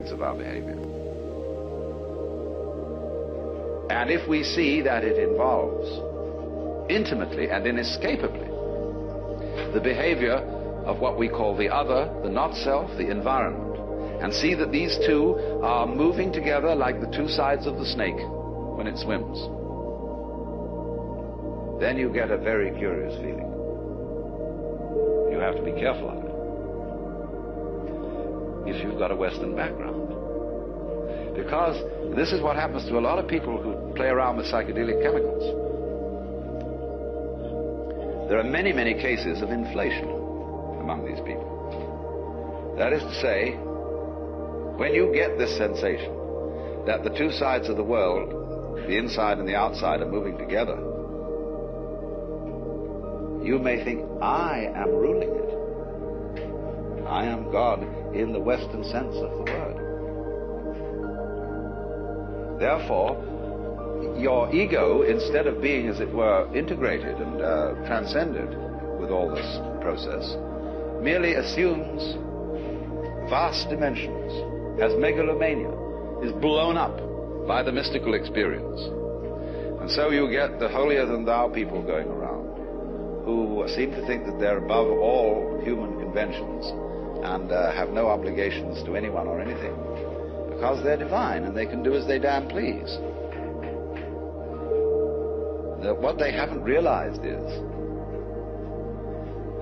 origins of our behavior. And if we see that it involves intimately and inescapably the behavior of what we call the other, the not self, the environment, and see that these two are moving together like the two sides of the snake when it swims, then you get a very curious feeling. You have to be careful of it if you've got a Western background. Because this is what happens to a lot of people who play around with psychedelic chemicals. There are many, many cases of inflation among these people. That is to say, when you get this sensation that the two sides of the world, the inside and the outside, are moving together, you may think, I am ruling it. I am God in the Western sense of the word. Therefore, your ego, instead of being, as it were, integrated and transcended with all this process, merely assumes vast dimensions, has megalomania, is blown up by the mystical experience. And so you get the holier-than-thou people going around who seem to think that they're above all human conventions and have no obligations to anyone or anything, because they're divine and they can do as they damn please. That what they haven't realized is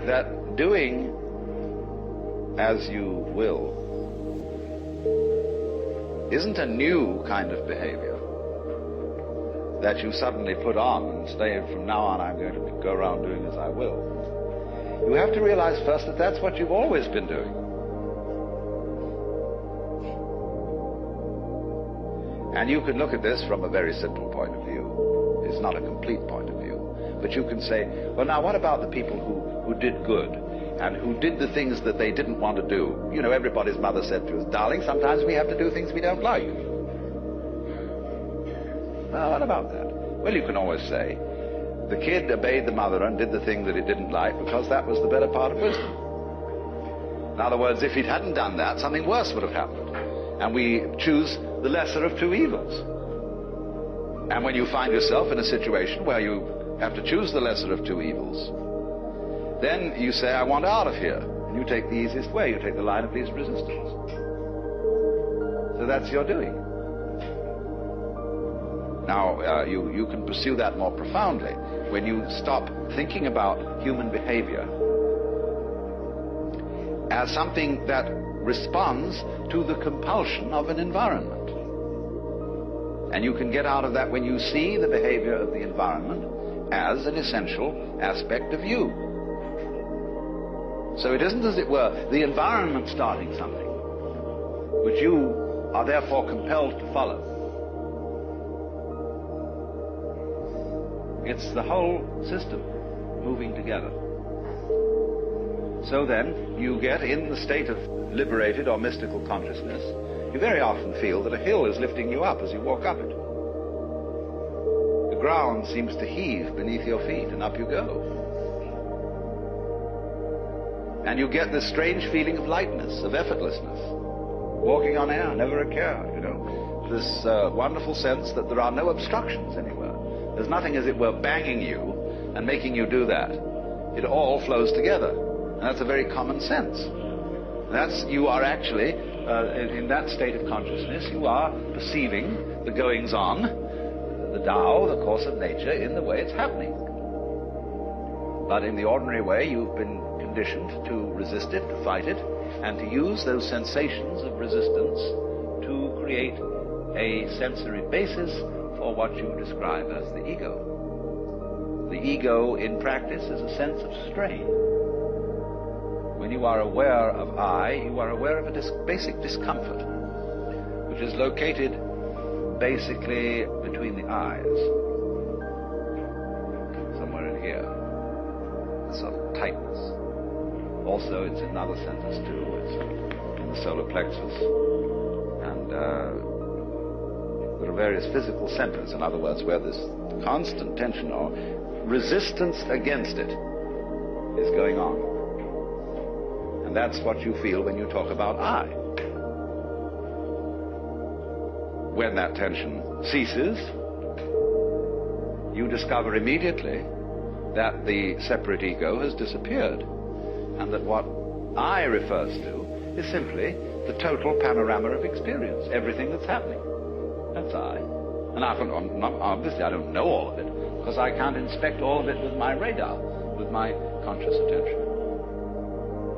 that doing as you will isn't a new kind of behavior that you suddenly put on and say, from now on I'm going to go around doing as I will. You have to realize first that that's what you've always been doing. And you can look at this from a very simple point of view. It's not a complete point of view. But you can say, well, now what about the people who did good and who did the things that they didn't want to do? You know, everybody's mother said to us, darling, sometimes we have to do things we don't like. Well, what about that? Well, you can always say, the kid obeyed the mother and did the thing that it didn't like because that was the better part of wisdom. In other words, if it hadn't done that, something worse would have happened. And we choose the lesser of two evils. And when you find yourself in a situation where you have to choose the lesser of two evils, then you say, I want out of here. And you take the easiest way. You take the line of least resistance. So that's your doing. Now, you can pursue that more profoundly when you stop thinking about human behavior as something that responds to the compulsion of an environment. And you can get out of that when you see the behavior of the environment as an essential aspect of you. So it isn't, as it were, the environment starting something which you are therefore compelled to follow. It's the whole system moving together. So then, you get in the state of liberated or mystical consciousness, you very often feel that a hill is lifting you up as you walk up it. The ground seems to heave beneath your feet, and up you go. And you get this strange feeling of lightness, of effortlessness. Walking on air, never a care, you know. This wonderful sense that there are no obstructions anywhere. There's nothing, as it were, banging you and making you do that. It all flows together. And that's a very common sense. You are actually, in that state of consciousness, you are perceiving the goings-on, the Tao, the course of nature, in the way it's happening. But in the ordinary way, you've been conditioned to resist it, to fight it, and to use those sensations of resistance to create a sensory basis for what you describe as the ego. The ego, in practice, is a sense of strain. When you are aware of I, you are aware of a basic discomfort, which is located basically between the eyes, somewhere in here, a sort of tightness. Also, it's in other centers too. It's in the solar plexus, and there are various physical centers, in other words, where this constant tension or resistance against it is going on. And that's what you feel when you talk about I. when that tension ceases, you discover immediately that the separate ego has disappeared, and that what I refers to is simply the total panorama of experience, everything that's happening. That's I. And obviously I don't know all of it, because I can't inspect all of it with my radar, with my conscious attention.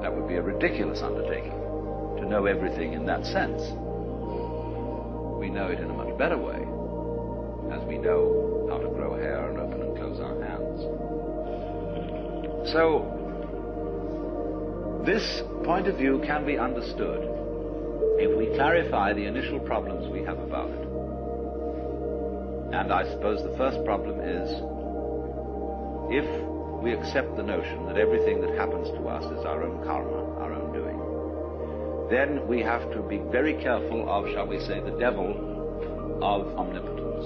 That would be a ridiculous undertaking, to know everything in that sense. We know it in a much better way, as we know how to grow hair and open and close our hands. So, this point of view can be understood if we clarify the initial problems we have about it. And I suppose the first problem is, if we accept the notion that everything that happens to us is our own karma, our own doing, then we have to be very careful of, shall we say, the devil of omnipotence,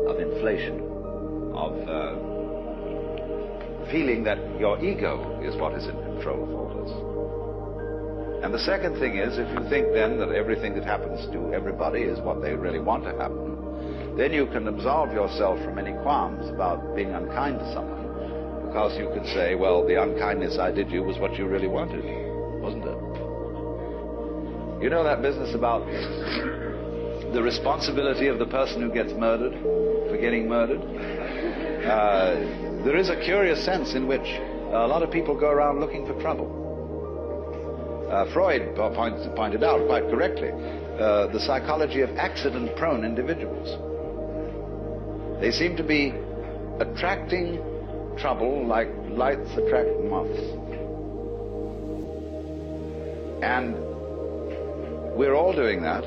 of inflation, of feeling that your ego is what is in control of all this. And the second thing is, if you think then that everything that happens to everybody is what they really want to happen, then you can absolve yourself from any qualms about being unkind to someone, because you could say, well, the unkindness I did you was what you really wanted, wasn't it? You know that business about the responsibility of the person who gets murdered for getting murdered? There is a curious sense in which a lot of people go around looking for trouble. Freud pointed out quite correctly the psychology of accident-prone individuals. They seem to be attracting trouble like lights attract moths. And we're all doing that,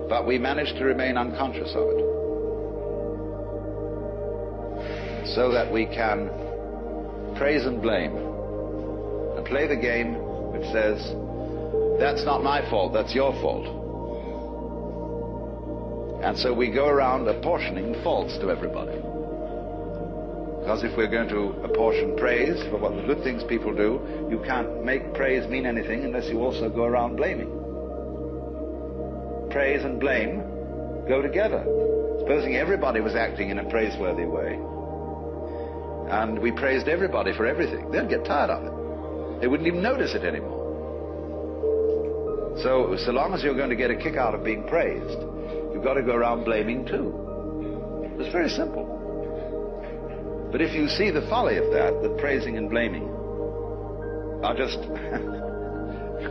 but we manage to remain unconscious of it, so that we can praise and blame and play the game which says, that's not my fault, that's your fault. And so we go around apportioning faults to everybody. Because if we're going to apportion praise for what the good things people do, you can't make praise mean anything unless you also go around blaming. Praise and blame go together. Supposing everybody was acting in a praiseworthy way, and we praised everybody for everything, they'd get tired of it. They wouldn't even notice it anymore. So long as you're going to get a kick out of being praised, you've got to go around blaming too. It's very simple. But if you see the folly of that praising and blaming are just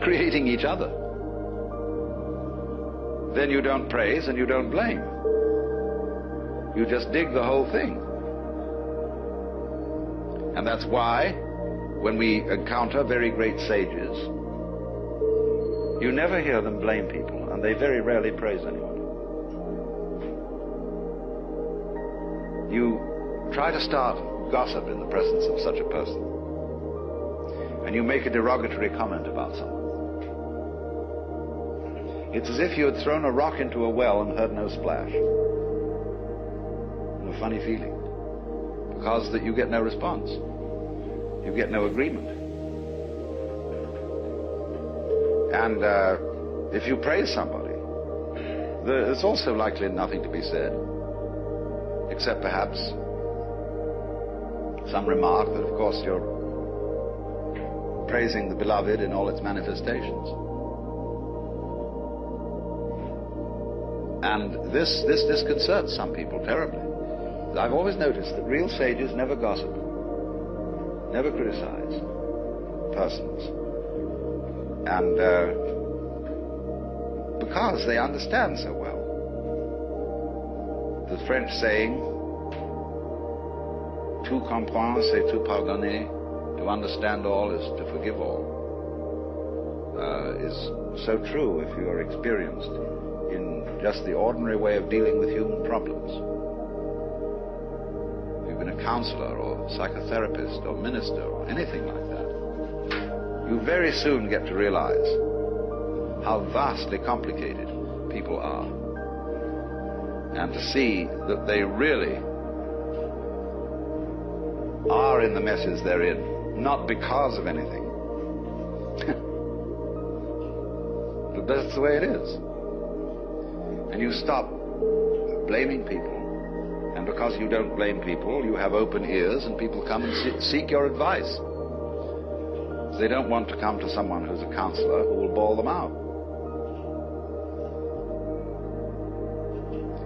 creating each other, then you don't praise and you don't blame. You just dig the whole thing. And that's why, when we encounter very great sages, you never hear them blame people, and they very rarely praise anyone. You try to start gossip in the presence of such a person, and you make a derogatory comment about someone. It's as if you had thrown a rock into a well and heard no splash. And a funny feeling, because that you get no response. You get no agreement. And if you praise somebody, there's also likely nothing to be said, except perhaps some remark that, of course, you're praising the beloved in all its manifestations. And this disconcerts some people terribly. I've always noticed that real sages never gossip, never criticize persons. And because they understand so well. The French saying, tout comprendre, c'est tout pardonner, to understand all is to forgive all, is so true if you are experienced in just the ordinary way of dealing with human problems. If you've been a counselor or psychotherapist or minister or anything like that, you very soon get to realize how vastly complicated people are, and to see that they really are in the messes they're in, not because of anything, but that's the way it is. and you stop blaming people. And because you don't blame people, you have open ears, and people come and seek your advice. They don't want to come to someone who's a counselor who will bawl them out.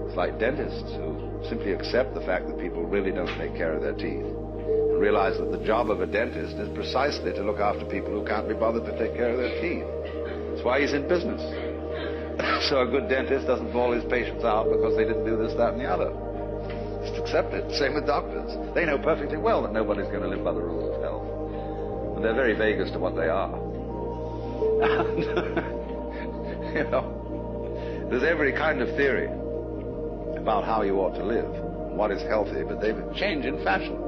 It's like dentists who simply accept the fact that people really don't take care of their teeth and realize that the job of a dentist is precisely to look after people who can't be bothered to take care of their teeth. That's why he's in business. So a good dentist doesn't bawl his patients out because they didn't do this, that, and the other. Just accept it. Same with doctors. They know perfectly well that nobody's going to live by the rules of health. And they're very vague as to what they are. And, you know, there's every kind of theory about how you ought to live, what is healthy, but they've changed in fashion.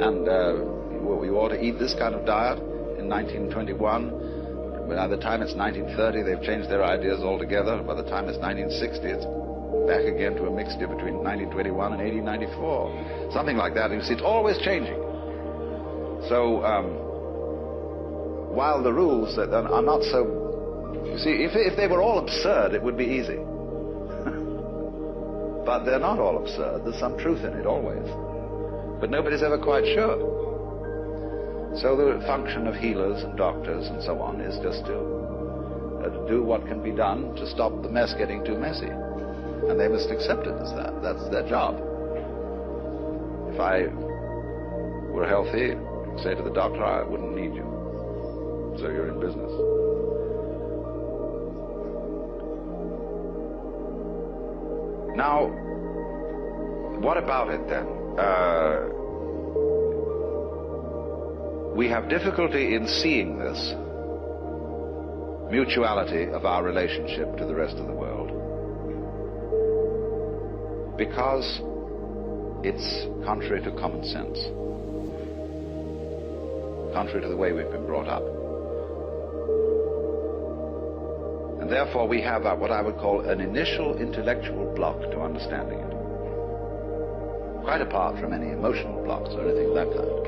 And you ought to eat this kind of diet in 1921. By the time it's 1930, they've changed their ideas altogether. By the time it's 1960, it's back again to a mixture between 1921 and 1894. Something like that. You see, it's always changing. So, while the rules that are not so... You see, if they were all absurd, it would be easy. But they're not all absurd. There's some truth in it, always. But nobody's ever quite sure. So the function of healers and doctors and so on is just to do what can be done to stop the mess getting too messy. And they must accept it as that. That's their job. If I were healthy, I'd say to the doctor, I wouldn't need you. So you're in business. Now, what about it then? We have difficulty in seeing this mutuality of our relationship to the rest of the world because it's contrary to common sense, contrary to the way we've been brought up. And therefore we have what I would call an initial intellectual block to understanding it, quite apart from any emotional blocks or anything of that kind.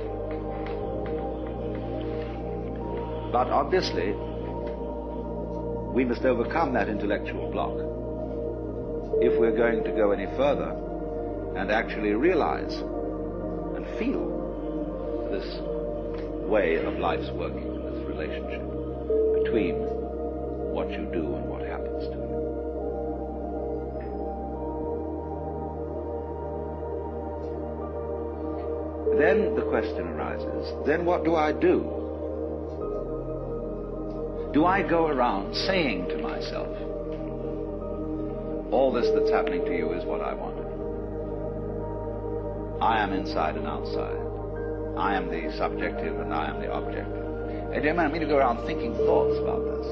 But obviously, we must overcome that intellectual block if we're going to go any further and actually realize and feel this way of life's working, this relationship between what you do and what happens to you. Then the question arises, then what do I do? Do I go around saying to myself, all this that's happening to you is what I wanted? I am inside and outside. I am the subjective and I am the objective. And you don't mean to go around thinking thoughts about this,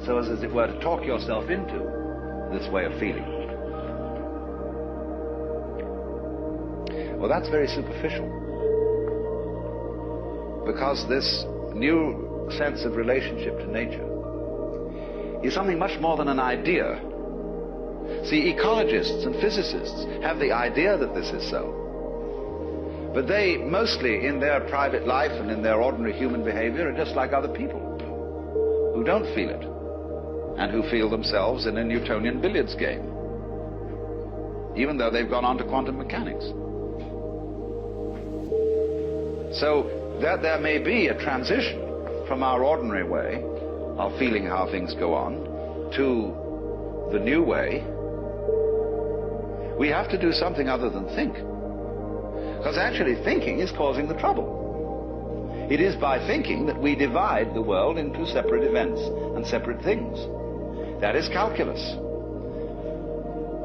so as it were to talk yourself into this way of feeling. Well, that's very superficial. Because this new sense of relationship to nature is something much more than an idea. See, ecologists and physicists have the idea that this is so. But they, mostly in their private life and in their ordinary human behavior, are just like other people who don't feel it and who feel themselves in a Newtonian billiards game, even though they've gone on to quantum mechanics. So that there may be a transition from our ordinary way of feeling how things go on to the new way, we have to do something other than think. Because actually thinking is causing the trouble. It is by thinking that we divide the world into separate events and separate things. That is calculus.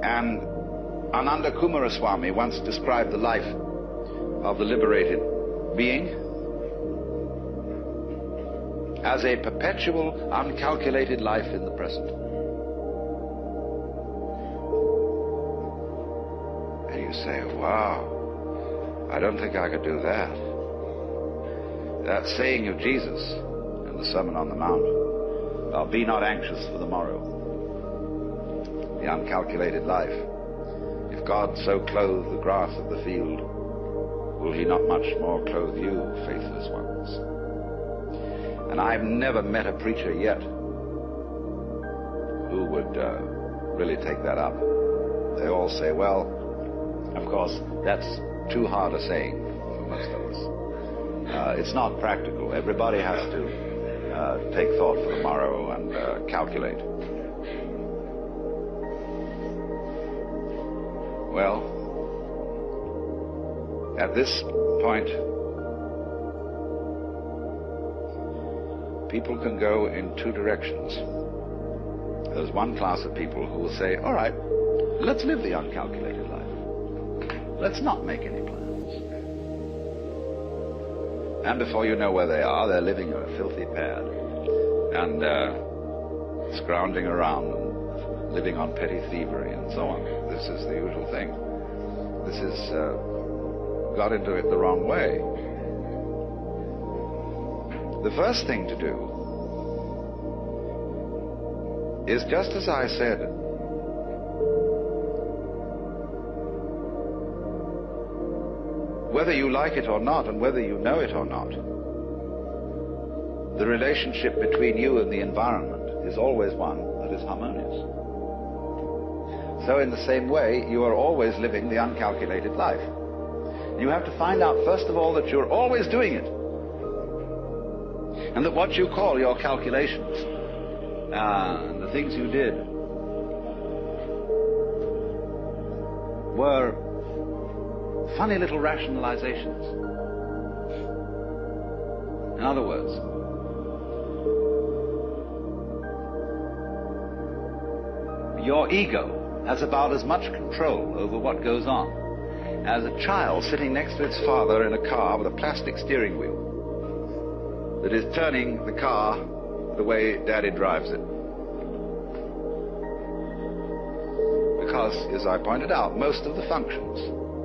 And Ananda Kumaraswamy once described the life of the liberated being as a perpetual, uncalculated life in the present. And you say, wow, I don't think I could do that. That saying of Jesus in the Sermon on the Mount, be not anxious for the morrow, the uncalculated life. If God so clothe the grass of the field, will he not much more clothe you, faithless ones? And I've never met a preacher yet who would really take that up. They all say, well, of course, that's too hard a saying for most of us. It's not practical. Everybody has to take thought for the morrow and calculate. Well, at this point, people can go in two directions. There's one class of people who will say, all right, let's live the uncalculated life. Let's not make any plans. And before you know where they are, they're living in a filthy pad and scrounging around and living on petty thievery and so on. This is the usual thing. This is got into it the wrong way. The first thing to do is, just as I said, whether you like it or not and whether you know it or not, the relationship between you and the environment is always one that is harmonious. So in the same way, you are always living the uncalculated life. You have to find out, first of all, that you're always doing it. And that what you call your calculations, and the things you did, were funny little rationalizations. In other words, your ego has about as much control over what goes on as a child sitting next to its father in a car with a plastic steering wheel that is turning the car the way Daddy drives it. Because, as I pointed out, most of the functions,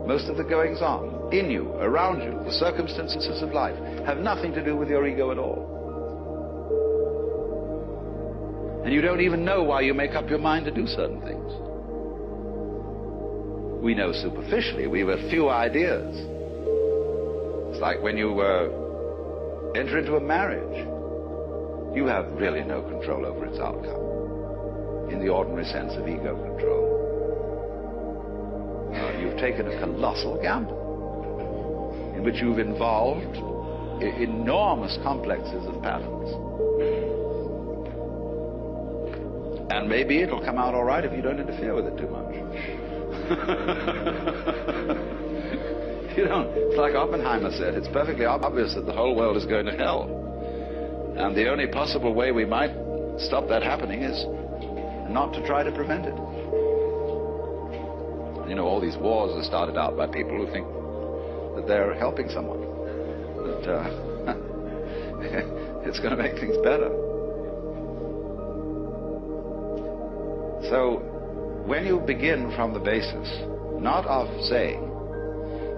most of the goings-on in you, around you, the circumstances of life, have nothing to do with your ego at all. And you don't even know why you make up your mind to do certain things. We know superficially, we have a few ideas. It's like when you enter into a marriage, you have really no control over its outcome, in the ordinary sense of ego control. You've taken a colossal gamble in which you've involved enormous complexes of patterns. And maybe it'll come out all right if you don't interfere with it too much. You don't. It's like Oppenheimer said, it's perfectly obvious that the whole world is going to hell. And the only possible way we might stop that happening is not to try to prevent it. You know, all these wars are started out by people who think that they're helping someone, that it's going to make things better. So, when you begin from the basis, not of saying,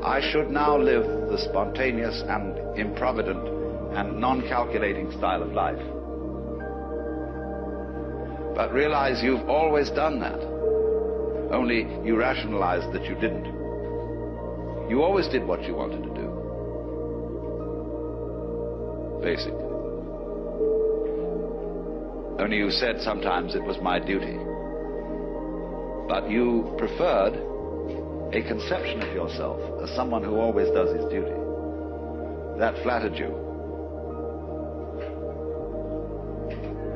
I should now live the spontaneous and improvident and non-calculating style of life, but realize you've always done that, only you rationalized that you didn't. You always did what you wanted to do, basically. Only you said sometimes it was my duty. But you preferred a conception of yourself as someone who always does his duty. That flattered you.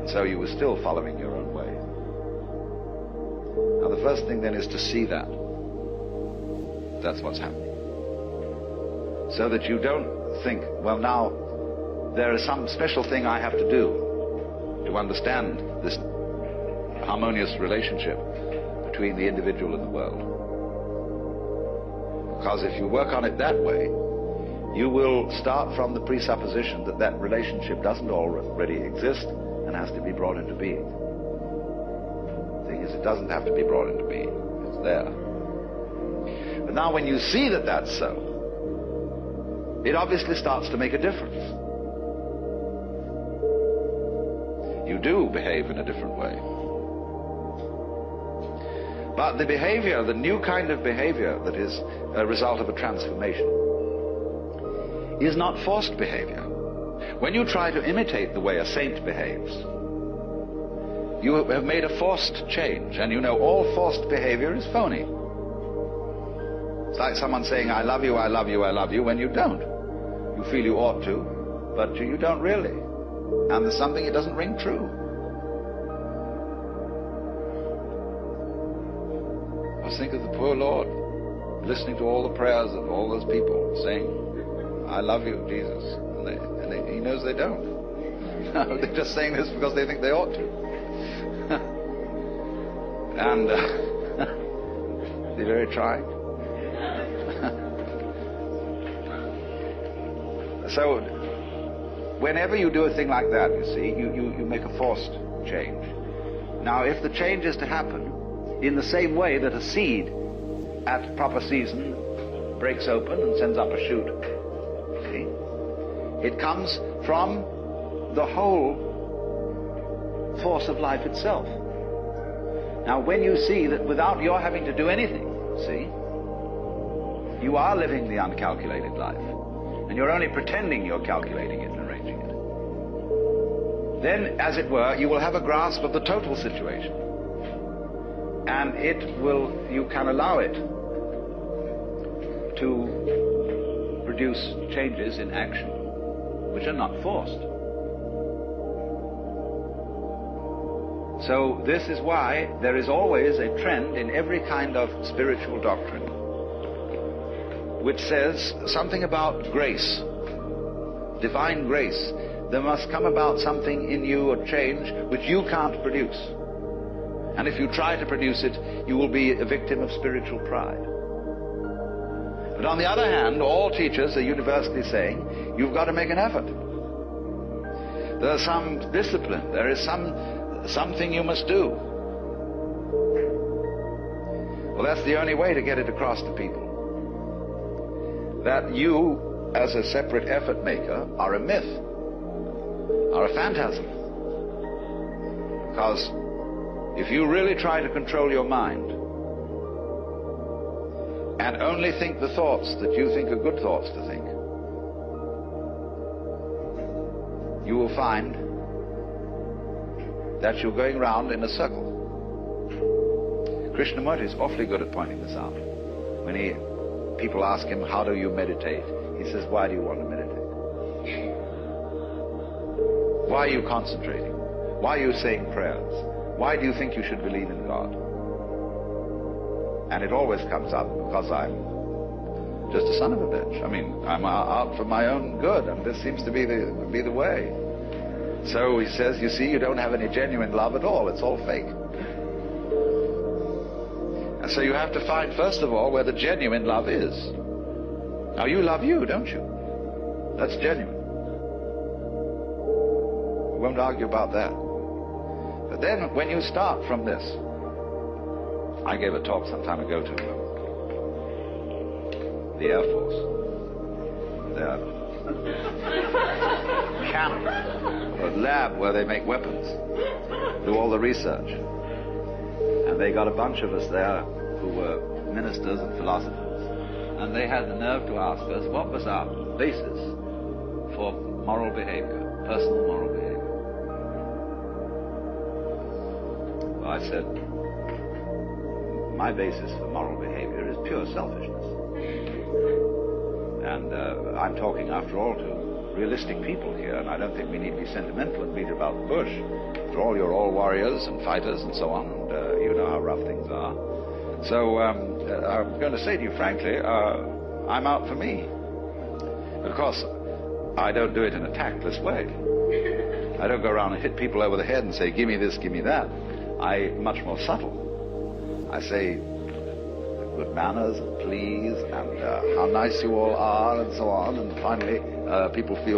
And so you were still following your own way. Now the first thing then is to see that. That's what's happening. So that you don't think, well, now there is some special thing I have to do to understand this harmonious relationship between the individual and the world. Because if you work on it that way, you will start from the presupposition that that relationship doesn't already exist and has to be brought into being. The thing is, it doesn't have to be brought into being. It's there. But now when you see that that's so, it obviously starts to make a difference. You do behave in a different way. But the behavior, the new kind of behavior that is a result of a transformation, is not forced behavior. When you try to imitate the way a saint behaves, You have made a forced change, and you know all forced behavior is phony. It's like someone saying, I love you, I love you, I love you, when you don't. You feel you ought to, but you don't really. And there's something, it doesn't ring true. Just think of the poor Lord listening to all the prayers of all those people saying, I love you, Jesus. And he knows they don't. They're just saying this because they think they ought to. And they're very trying. So, whenever you do a thing like that, you see, you make a forced change. Now, if the change is to happen in the same way that a seed at proper season breaks open and sends up a shoot, see, it comes from the whole force of life itself. Now, when you see that without your having to do anything, see, you are living the uncalculated life, and you're only pretending you're calculating it and arranging it, then, as it were, you will have a grasp of the total situation. And you can allow it to produce changes in action which are not forced. So this is why there is always a trend in every kind of spiritual doctrine which says something about grace, divine grace. There must come about something in you, a change, which you can't produce. And if you try to produce it, you will be a victim of spiritual pride. But on the other hand, all teachers are universally saying, you've got to make an effort. There's some discipline. There is something you must do. Well, that's the only way to get it across to people. That you, as a separate effort maker, are a myth, are a phantasm. Because if you really try to control your mind and only think the thoughts that you think are good thoughts to think, you will find that you're going round in a circle. Krishnamurti is awfully good at pointing this out. When people ask him, how do you meditate? He says, why do you want to meditate? Why are you concentrating? Why are you saying prayers? Why do you think you should believe in God? And it always comes up because I'm just a son of a bitch. I mean, I'm out for my own good, and this seems to be the way. So he says, you see, you don't have any genuine love at all. It's all fake. And so you have to find, first of all, where the genuine love is. Now, you love you, don't you? That's genuine. We won't argue about that. But then, when you start from this, I gave a talk some time ago to the Air Force. Their camp, or lab where they make weapons, do all the research. And they got a bunch of us there who were ministers and philosophers. And they had the nerve to ask us what was our basis for moral behavior, personal moral behavior. Well, I said, my basis for moral behavior is pure selfishness. And I'm talking, after all, to realistic people here, and I don't think we need to be sentimental and beat about the bush. After all, you're all warriors and fighters and so on, and you know how rough things are. So I'm going to say to you frankly, I'm out for me. But of course, I don't do it in a tactless way. I don't go around and hit people over the head and say, give me this, give me that. I'm much more subtle. I say good manners and please and how nice you all are and so on, and finally people feel